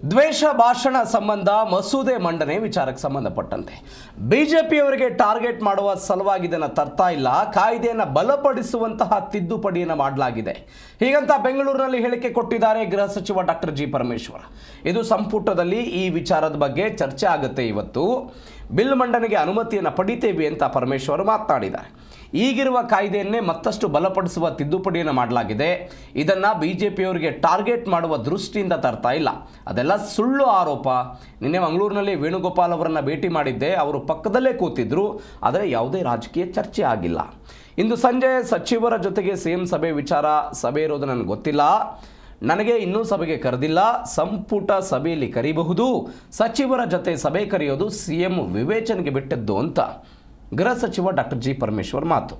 ದ್ವೇಷ ಭಾಷಣ ಸಂಬಂಧ ಮಸೂದೆ ಮಂಡನೆ ವಿಚಾರಕ್ಕೆ ಸಂಬಂಧಪಟ್ಟಂತೆ ಬಿಜೆಪಿಯವರಿಗೆ ಟಾರ್ಗೆಟ್ ಮಾಡುವ ಸಲುವಾಗಿ ಇದನ್ನು ತರ್ತಾ ಇಲ್ಲ, ಕಾಯ್ದೆಯನ್ನು ಬಲಪಡಿಸುವಂತಹ ತಿದ್ದುಪಡಿಯನ್ನು ಮಾಡಲಾಗಿದೆ. ಹೀಗಂತ ಬೆಂಗಳೂರಿನಲ್ಲಿ ಹೇಳಿಕೆ ಕೊಟ್ಟಿದ್ದಾರೆ ಗೃಹ ಸಚಿವ ಡಾಕ್ಟರ್ ಜಿ ಪರಮೇಶ್ವರ್. ಇದು ಸಂಪುಟದಲ್ಲಿ ಈ ವಿಚಾರದ ಬಗ್ಗೆ ಚರ್ಚೆ ಆಗುತ್ತೆ. ಇವತ್ತು ಬಿಲ್ ಮಂಡನೆಗೆ ಅನುಮತಿಯನ್ನು ಪಡಿತೇವೆ ಅಂತ ಪರಮೇಶ್ವರ್ ಮಾತನಾಡಿದ್ದಾರೆ. ಈಗಿರುವ ಕಾಯ್ದೆಯನ್ನೇ ಮತ್ತಷ್ಟು ಬಲಪಡಿಸುವ ತಿದ್ದುಪಡಿಯನ್ನು ಮಾಡಲಾಗಿದೆ. ಇದನ್ನು ಬಿಜೆಪಿಯವರಿಗೆ ಟಾರ್ಗೆಟ್ ಮಾಡುವ ದೃಷ್ಟಿಯಿಂದ ತರ್ತಾ ಇಲ್ಲ, ಅದೆಲ್ಲ ಸುಳ್ಳು ಆರೋಪ. ನಿನ್ನೆ ಮಂಗಳೂರಿನಲ್ಲಿ ವೇಣುಗೋಪಾಲ್ ಅವರನ್ನು ಭೇಟಿ ಮಾಡಿದ್ದೆ, ಅವರು ಪಕ್ಕದಲ್ಲೇ ಕೂತಿದ್ರು, ಆದರೆ ಯಾವುದೇ ರಾಜಕೀಯ ಚರ್ಚೆ ಆಗಿಲ್ಲ. ಇಂದು ಸಂಜೆ ಸಚಿವರ ಜೊತೆಗೆ ಸಿಎಂ ಸಭೆ ಇರೋದು ನನಗೆ ಗೊತ್ತಿಲ್ಲ, ನನಗೆ ಇನ್ನೂ ಸಭೆಗೆ ಕರೆದಿಲ್ಲ, ಸಂಪುಟ ಸಭೆಯಲ್ಲಿ ಕರೀಬಹುದು, ಸಚಿವರ ಜೊತೆ ಸಭೆ ಕರೆಯೋದು ಸಿಎಂ ವಿವೇಚನೆಗೆ ಬಿಟ್ಟದ್ದು ಅಂತ ಗೃಹ ಸಚಿವ ಡಾಕ್ಟರ್ ಜಿ ಪರಮೇಶ್ವರ್ ಮಾತು.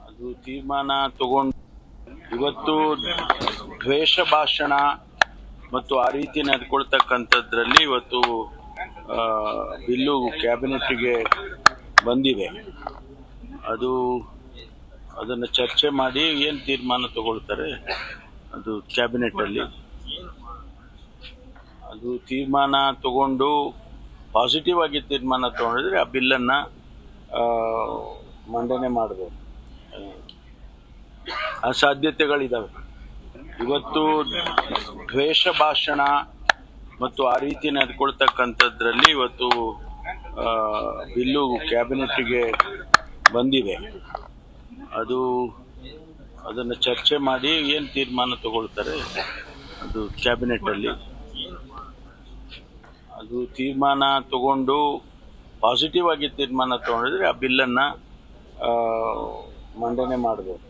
ಅದು ತೀರ್ಮಾನ ತಗೊಂಡು ಇವತ್ತು ದ್ವೇಷ ಭಾಷಣ ಮತ್ತು ಆ ರೀತಿ ನಡ್ಕೊಳ್ತಕ್ಕಂಥದ್ರಲ್ಲಿ ಇವತ್ತು ಬಿಲ್ಲು ಕ್ಯಾಬಿನೆಟ್ಗೆ ಬಂದಿದೆ. ಅದನ್ನು ಚರ್ಚೆ ಮಾಡಿ ಏನು ತೀರ್ಮಾನ ತಗೊಳ್ತಾರೆ ಅದು ಕ್ಯಾಬಿನೆಟಲ್ಲಿ. ಅದು ತೀರ್ಮಾನ ತಗೊಂಡು ಪಾಸಿಟಿವ್ ಆಗಿ ತೀರ್ಮಾನ ತಗೊಂಡಿದ್ರೆ ಆ ಬಿಲ್ಲನ್ನು ಮಂಡನೆ ಮಾಡಬೇಕು. ಆ ಸಾಧ್ಯತೆಗಳಿದ್ದಾವೆ. ಇವತ್ತು ದ್ವೇಷ ಭಾಷಣ ಮತ್ತು ಆ ರೀತಿ ನಡ್ಕೊಳ್ತಕ್ಕಂಥದ್ರಲ್ಲಿ ಇವತ್ತು ಬಿಲ್ಲು ಕ್ಯಾಬಿನೆಟ್ಗೆ ಬಂದಿದೆ. ಅದನ್ನು ಚರ್ಚೆ ಮಾಡಿ ಏನು ತೀರ್ಮಾನ ತಗೊಳ್ತಾರೆ ಅದು ಕ್ಯಾಬಿನೆಟಲ್ಲಿ. ಅದು ತೀರ್ಮಾನ ತಗೊಂಡು ಪಾಸಿಟಿವ್ ಆಗಿ ತೀರ್ಮಾನ ತಗೊಂಡಿದ್ರೆ ಆ ಬಿಲ್ಲನ್ನು ಮಂಡನೆ ಮಾಡಬೇಕು.